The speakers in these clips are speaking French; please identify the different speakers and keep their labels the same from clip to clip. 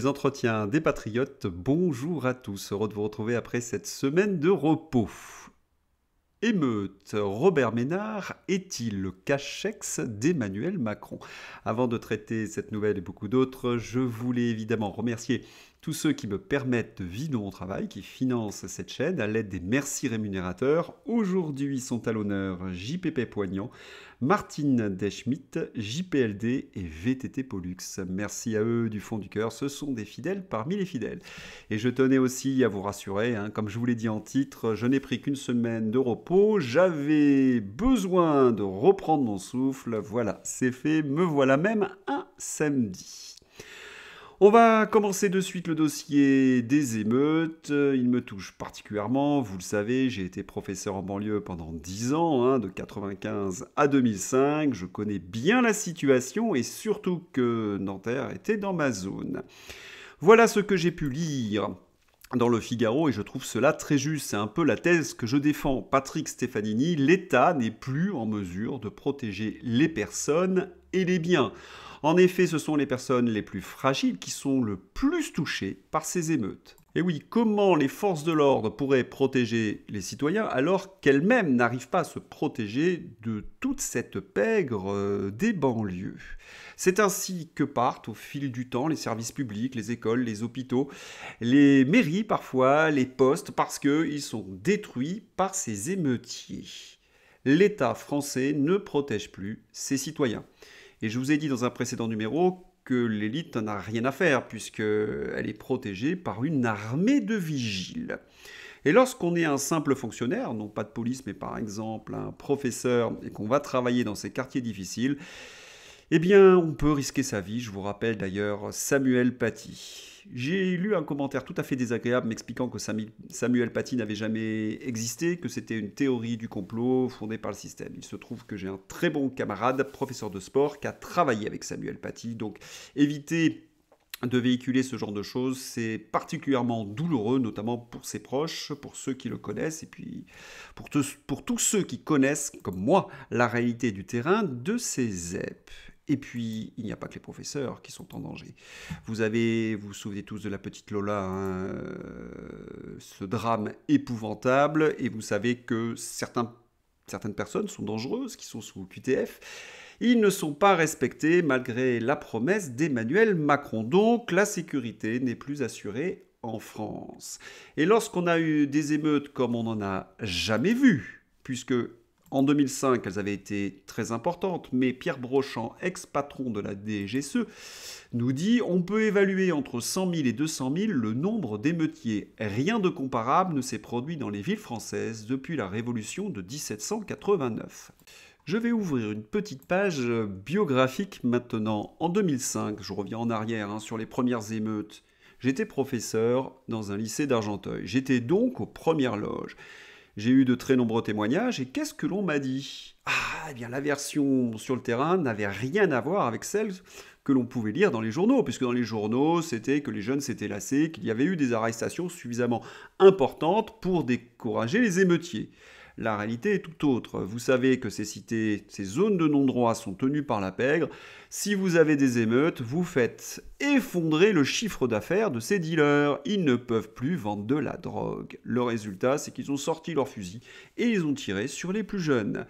Speaker 1: Les entretiens des patriotes, bonjour à tous, heureux de vous retrouver après cette semaine de repos. Émeute, Robert Ménard est-il le cachex d'Emmanuel Macron? Avant de traiter cette nouvelle et beaucoup d'autres, je voulais évidemment remercier tous ceux qui me permettent de vivre mon travail, qui financent cette chaîne à l'aide des merci rémunérateurs. Aujourd'hui sont à l'honneur JPP Poignant, Martine Deschmitt, JPLD et VTT Pollux. Merci à eux du fond du cœur, ce sont des fidèles parmi les fidèles. Et je tenais aussi à vous rassurer, comme je vous l'ai dit en titre, je n'ai pris qu'une semaine de repos, j'avais besoin de reprendre mon souffle, voilà, c'est fait, me voilà même un samedi. On va commencer de suite le dossier des émeutes. Il me touche particulièrement. Vous le savez, j'ai été professeur en banlieue pendant 10 ans, de 95 à 2005. Je connais bien la situation et surtout que Nanterre était dans ma zone. Voilà ce que j'ai pu lire dans le Figaro et je trouve cela très juste. C'est un peu la thèse que je défends. Patrick Stefanini, l'État n'est plus en mesure de protéger les personnes et les biens. En effet, ce sont les personnes les plus fragiles qui sont le plus touchées par ces émeutes. Et oui, comment les forces de l'ordre pourraient protéger les citoyens alors qu'elles-mêmes n'arrivent pas à se protéger de toute cette pègre des banlieues? C'est ainsi que partent au fil du temps les services publics, les écoles, les hôpitaux, les mairies parfois, les postes, parce qu'ils sont détruits par ces émeutiers. L'État français ne protège plus ses citoyens. Et je vous ai dit dans un précédent numéro que l'élite n'en a rien à faire puisqu'elle est protégée par une armée de vigiles. Et lorsqu'on est un simple fonctionnaire, non pas de police mais par exemple un professeur et qu'on va travailler dans ces quartiers difficiles, eh bien on peut risquer sa vie. Je vous rappelle d'ailleurs Samuel Paty. J'ai lu un commentaire tout à fait désagréable m'expliquant que Samuel Paty n'avait jamais existé, que c'était une théorie du complot fondée par le système. Il se trouve que j'ai un très bon camarade, professeur de sport, qui a travaillé avec Samuel Paty. Donc évitez de véhiculer ce genre de choses, c'est particulièrement douloureux, notamment pour ses proches, pour ceux qui le connaissent, et puis pour tous ceux qui connaissent, comme moi, la réalité du terrain de ces ZEP. Et puis, il n'y a pas que les professeurs qui sont en danger. Vous vous souvenez tous de la petite Lola, ce drame épouvantable, et vous savez que certaines personnes sont dangereuses, qui sont sous QTF. Ils ne sont pas respectés malgré la promesse d'Emmanuel Macron. Donc, la sécurité n'est plus assurée en France. Et lorsqu'on a eu des émeutes comme on n'en a jamais vu, puisque en 2005, elles avaient été très importantes, mais Pierre Brochand, ex-patron de la DGSE, nous dit « On peut évaluer entre 100 000 et 200 000 le nombre d'émeutiers. Rien de comparable ne s'est produit dans les villes françaises depuis la Révolution de 1789. » Je vais ouvrir une petite page biographique maintenant. En 2005, je reviens en arrière sur les premières émeutes. J'étais professeur dans un lycée d'Argenteuil. J'étais donc aux premières loges. J'ai eu de très nombreux témoignages et qu'est-ce que l'on m'a dit? Eh bien la version sur le terrain n'avait rien à voir avec celle que l'on pouvait lire dans les journaux, puisque dans les journaux, c'était que les jeunes s'étaient lassés, qu'il y avait eu des arrestations suffisamment importantes pour décourager les émeutiers. La réalité est tout autre. Vous savez que ces cités, ces zones de non-droit sont tenues par la pègre. Si vous avez des émeutes, vous faites effondrer le chiffre d'affaires de ces dealers. Ils ne peuvent plus vendre de la drogue. Le résultat, c'est qu'ils ont sorti leurs fusils et ils ont tiré sur les plus jeunes.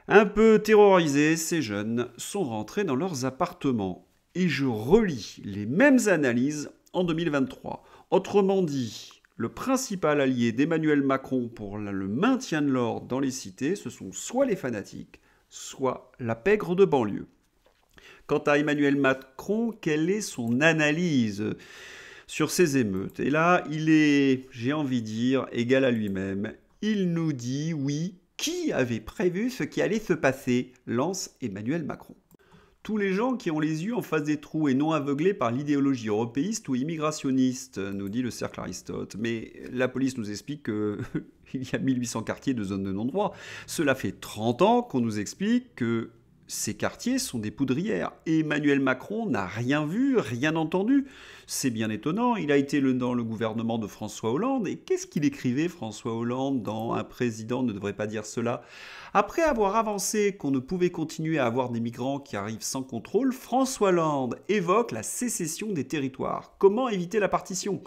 Speaker 1: Un peu terrorisés, ces jeunes sont rentrés dans leurs appartements. Et je relis les mêmes analyses en 2023. Autrement dit, le principal allié d'Emmanuel Macron pour le maintien de l'ordre dans les cités, ce sont soit les fanatiques, soit la pègre de banlieue. Quant à Emmanuel Macron, quelle est son analyse sur ces émeutes? Et là, il est, j'ai envie de dire, égal à lui-même. Il nous dit, oui, qui avait prévu ce qui allait se passer, lance Emmanuel Macron. Tous les gens qui ont les yeux en face des trous et non aveuglés par l'idéologie européiste ou immigrationniste, nous dit le cercle Aristote. Mais la police nous explique qu'il y a 1800 quartiers de zones de non-droit. Cela fait 30 ans qu'on nous explique que Ces quartiers sont des poudrières. Et Emmanuel Macron n'a rien vu, rien entendu. C'est bien étonnant, il a été dans le gouvernement de François Hollande. Et qu'est-ce qu'il écrivait, François Hollande, dans Un président ne devrait pas dire cela? Après avoir avancé qu'on ne pouvait continuer à avoir des migrants qui arrivent sans contrôle, François Hollande évoque la sécession des territoires. Comment éviter la partition?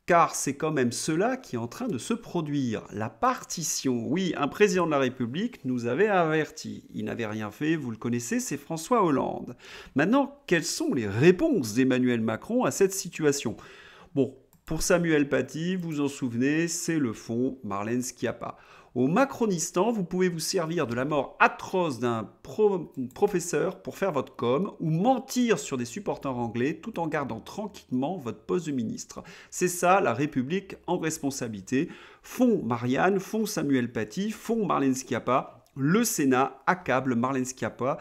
Speaker 1: Car c'est quand même cela qui est en train de se produire. La partition. Oui, un président de la République nous avait avertis. Il n'avait rien fait, vous le connaissez, c'est François Hollande. Maintenant, quelles sont les réponses d'Emmanuel Macron à cette situation? Bon, pour Samuel Paty, vous en souvenez, c'est le fond Marlène Schiappa. Au Macronistan, vous pouvez vous servir de la mort atroce d'un professeur pour faire votre com ou mentir sur des supporters anglais tout en gardant tranquillement votre poste de ministre. C'est ça la République en responsabilité. Font Marianne, font Samuel Paty, font Marlène Schiappa. Le Sénat accable Marlène Schiappa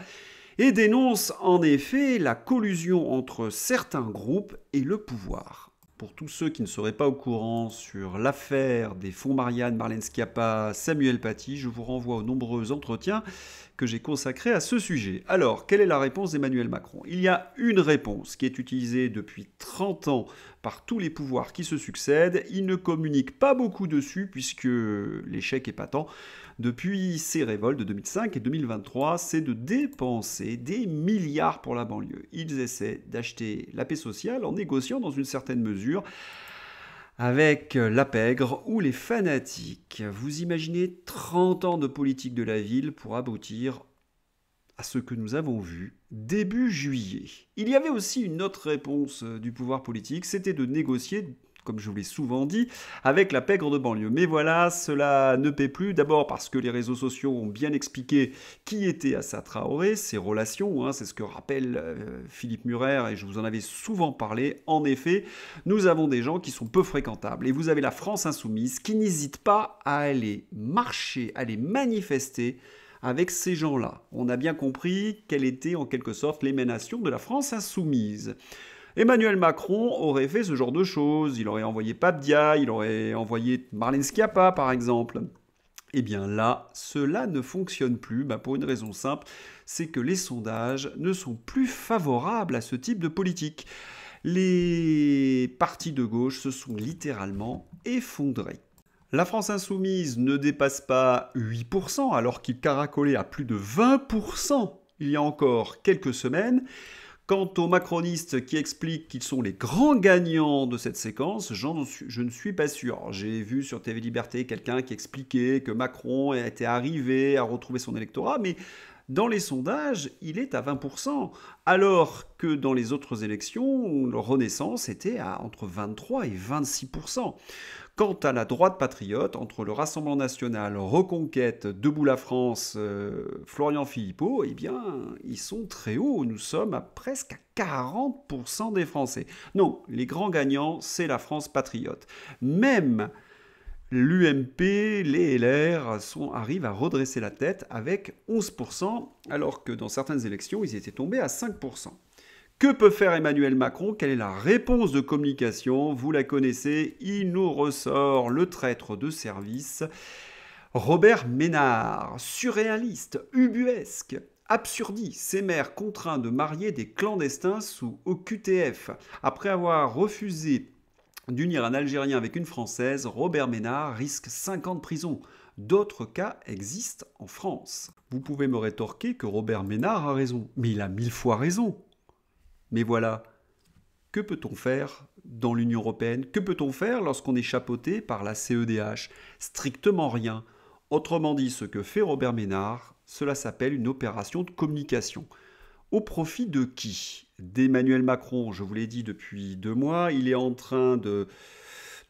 Speaker 1: et dénonce en effet la collusion entre certains groupes et le pouvoir. Pour tous ceux qui ne seraient pas au courant sur l'affaire des fonds Marianne, Marlène Schiappa, Samuel Paty, je vous renvoie aux nombreux entretiens que j'ai consacrés à ce sujet. Alors, quelle est la réponse d'Emmanuel Macron? Il y a une réponse qui est utilisée depuis 30 ans par tous les pouvoirs qui se succèdent. Il ne communique pas beaucoup dessus puisque l'échec est patent. Depuis ces révoltes de 2005 et 2023, c'est de dépenser des milliards pour la banlieue. Ils essaient d'acheter la paix sociale en négociant dans une certaine mesure avec la pègre ou les fanatiques. Vous imaginez 30 ans de politique de la ville pour aboutir à ce que nous avons vu début juillet. Il y avait aussi une autre réponse du pouvoir politique, c'était de négocier, comme je vous l'ai souvent dit, avec la pègre de banlieue. Mais voilà, cela ne paie plus. D'abord parce que les réseaux sociaux ont bien expliqué qui était Assa Traoré, ses relations, c'est ce que rappelle Philippe Murer, et je vous en avais souvent parlé. En effet, nous avons des gens qui sont peu fréquentables. Et vous avez la France insoumise qui n'hésite pas à aller marcher, à aller manifester avec ces gens-là. On a bien compris quelle était en quelque sorte l'émanation de la France insoumise. Emmanuel Macron aurait fait ce genre de choses. Il aurait envoyé Pape Dia, il aurait envoyé Marlène Schiappa, par exemple. Eh bien là, cela ne fonctionne plus, pour une raison simple, c'est que les sondages ne sont plus favorables à ce type de politique. Les partis de gauche se sont littéralement effondrés. La France insoumise ne dépasse pas 8%, alors qu'il caracolait à plus de 20% il y a encore quelques semaines. Quant aux macronistes qui expliquent qu'ils sont les grands gagnants de cette séquence, je ne suis pas sûr. J'ai vu sur TV Liberté quelqu'un qui expliquait que Macron était arrivé à retrouver son électorat, mais dans les sondages, il est à 20%, alors que dans les autres élections, le Renaissance était à entre 23 et 26%. Quant à la droite patriote, entre le Rassemblement national, Reconquête, Debout la France, Florian Philippot, eh bien, ils sont très hauts. Nous sommes à presque à 40% des Français. Non, les grands gagnants, c'est la France patriote. Même l'UMP, les LR arrivent à redresser la tête avec 11%, alors que dans certaines élections, ils étaient tombés à 5%. Que peut faire Emmanuel Macron? Quelle est la réponse de communication? Vous la connaissez, il nous ressort le traître de service. Robert Ménard, surréaliste, ubuesque, absurdie, ces maires contraints de marier des clandestins sous OQTF. Après avoir refusé d'unir un Algérien avec une Française, Robert Ménard risque 5 ans de prison. D'autres cas existent en France. Vous pouvez me rétorquer que Robert Ménard a raison, mais il a 1000 fois raison. Mais voilà, que peut-on faire dans l'Union européenne? Que peut-on faire lorsqu'on est chapeauté par la CEDH? Strictement rien. Autrement dit, ce que fait Robert Ménard, cela s'appelle une opération de communication. Au profit de qui? D'Emmanuel Macron, je vous l'ai dit depuis 2 mois, il est en train de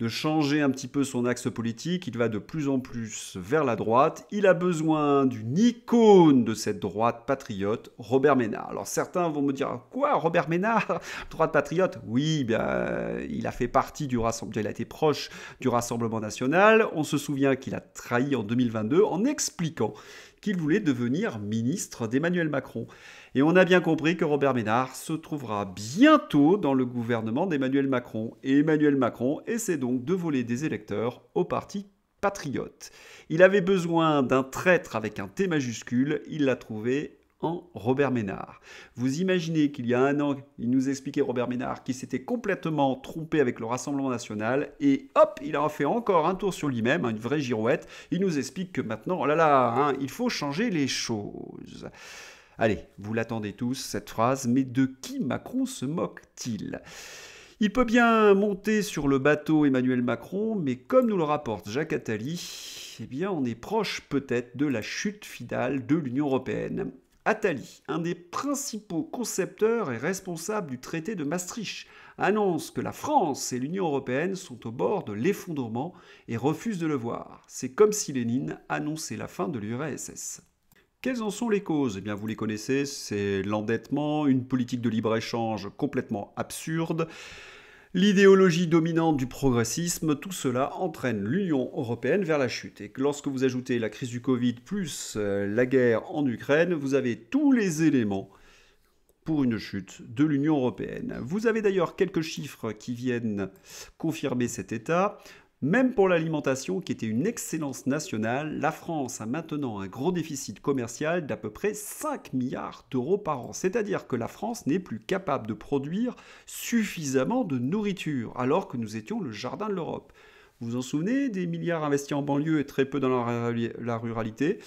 Speaker 1: changer un petit peu son axe politique, il va de plus en plus vers la droite, il a besoin d'une icône de cette droite patriote, Robert Ménard. Alors certains vont me dire, quoi, Robert Ménard, droite patriote? Oui, il a fait partie du Rassemblement, il a été proche du Rassemblement national, on se souvient qu'il a trahi en 2022 en expliquant qu'il voulait devenir ministre d'Emmanuel Macron. Et on a bien compris que Robert Ménard se trouvera bientôt dans le gouvernement d'Emmanuel Macron. Et Emmanuel Macron essaie donc de voler des électeurs au parti patriote. Il avait besoin d'un traître avec un T majuscule, il l'a trouvé en Robert Ménard. Vous imaginez qu'il y a un an, il nous expliquait Robert Ménard qu'il s'était complètement trompé avec le Rassemblement national et hop, il a fait encore un tour sur lui-même, une vraie girouette. Il nous explique que maintenant, oh là là, hein, il faut changer les choses. Allez, vous l'attendez tous, cette phrase, mais de qui Macron se moque-t-il ? Il peut bien monter sur le bateau Emmanuel Macron, mais comme nous le rapporte Jacques Attali, eh bien on est proche peut-être de la chute finale de l'Union européenne. Attali, un des principaux concepteurs et responsables du traité de Maastricht, annonce que la France et l'Union européenne sont au bord de l'effondrement et refuse de le voir. C'est comme si Lénine annonçait la fin de l'URSS. Quelles en sont les causes ? Eh bien, vous les connaissez, c'est l'endettement, une politique de libre-échange complètement absurde, l'idéologie dominante du progressisme, tout cela entraîne l'Union européenne vers la chute. Et que lorsque vous ajoutez la crise du Covid plus la guerre en Ukraine, vous avez tous les éléments pour une chute de l'Union européenne. Vous avez d'ailleurs quelques chiffres qui viennent confirmer cet état. Même pour l'alimentation, qui était une excellence nationale, la France a maintenant un gros déficit commercial d'à peu près 5 milliards d'euros par an. C'est-à-dire que la France n'est plus capable de produire suffisamment de nourriture, alors que nous étions le jardin de l'Europe. Vous vous en souvenez des milliards investis en banlieue et très peu dans la ruralité ?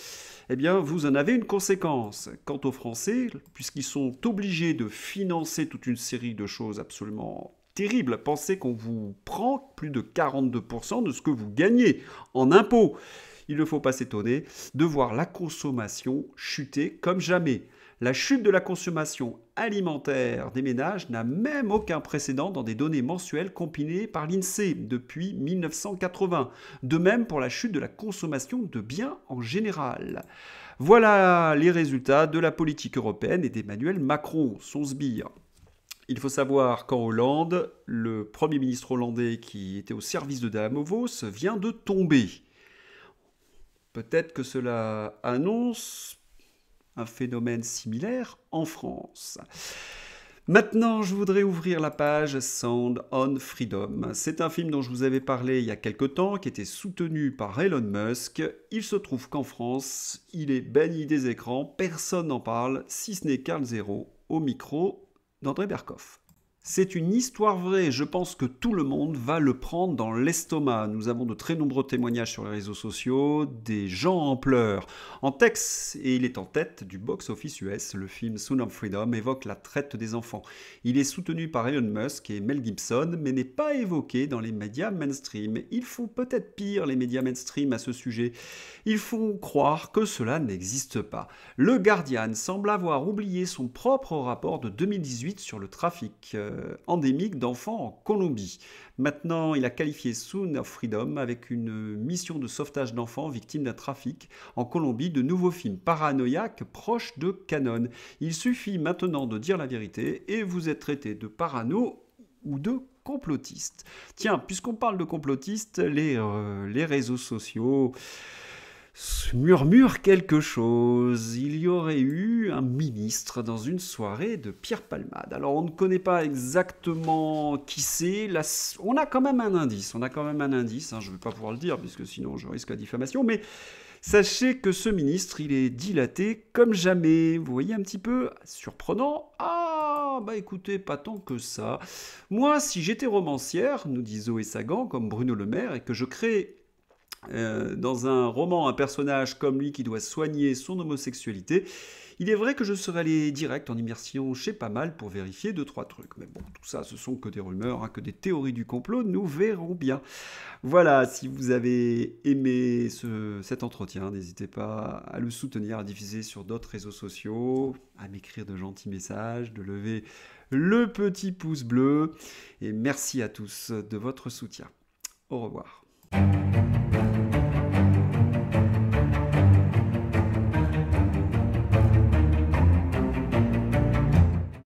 Speaker 1: Eh bien, vous en avez une conséquence. Quant aux Français, puisqu'ils sont obligés de financer toute une série de choses absolument terrible, pensez qu'on vous prend plus de 42% de ce que vous gagnez en impôts. Il ne faut pas s'étonner de voir la consommation chuter comme jamais. La chute de la consommation alimentaire des ménages n'a même aucun précédent dans des données mensuelles compilées par l'INSEE depuis 1980. De même pour la chute de la consommation de biens en général. Voilà les résultats de la politique européenne et d'Emmanuel Macron, son sbire. Il faut savoir qu'en Hollande, le Premier ministre hollandais qui était au service de Damovos vient de tomber. Peut-être que cela annonce un phénomène similaire en France. Maintenant, je voudrais ouvrir la page Sound on Freedom. C'est un film dont je vous avais parlé il y a quelque temps, qui était soutenu par Elon Musk. Il se trouve qu'en France, il est banni des écrans, personne n'en parle, si ce n'est Carl Zero au micro d'André Berkoff. C'est une histoire vraie, je pense que tout le monde va le prendre dans l'estomac. Nous avons de très nombreux témoignages sur les réseaux sociaux, des gens en pleurs. En texte, et il est en tête du box-office US, le film Sound of Freedom évoque la traite des enfants. Il est soutenu par Elon Musk et Mel Gibson, mais n'est pas évoqué dans les médias mainstream. Ils font peut-être pire, les médias mainstream, à ce sujet. Ils font croire que cela n'existe pas. Le Guardian semble avoir oublié son propre rapport de 2018 sur le trafic endémique d'enfants en Colombie. Maintenant, il a qualifié Sound of Freedom avec une mission de sauvetage d'enfants victimes d'un trafic en Colombie de nouveaux films paranoïaques proches de Canon. Il suffit maintenant de dire la vérité et vous êtes traité de parano ou de complotiste. Tiens, puisqu'on parle de complotistes, les réseaux sociaux murmure quelque chose. Il y aurait eu un ministre dans une soirée de Pierre Palmade. Alors on ne connaît pas exactement qui c'est. Là, on a quand même un indice. Je ne vais pas pouvoir le dire puisque sinon je risque la diffamation. Mais sachez que ce ministre, il est dilaté comme jamais. Vous voyez un petit peu surprenant. Ah, bah écoutez, pas tant que ça. Moi, si j'étais romancière, nous dit Zoé Sagan, comme Bruno Le Maire, et que je crée dans un roman un personnage comme lui qui doit soigner son homosexualité, il est vrai que je serais allé direct en immersion chez Pas Mal pour vérifier 2-3 trucs. Mais bon, tout ça, ce sont que des rumeurs, hein, que des théories du complot, nous verrons bien. Voilà, si vous avez aimé cet entretien, n'hésitez pas à le soutenir, à diffuser sur d'autres réseaux sociaux, à m'écrire de gentils messages, de lever le petit pouce bleu. Et merci à tous de votre soutien. Au revoir.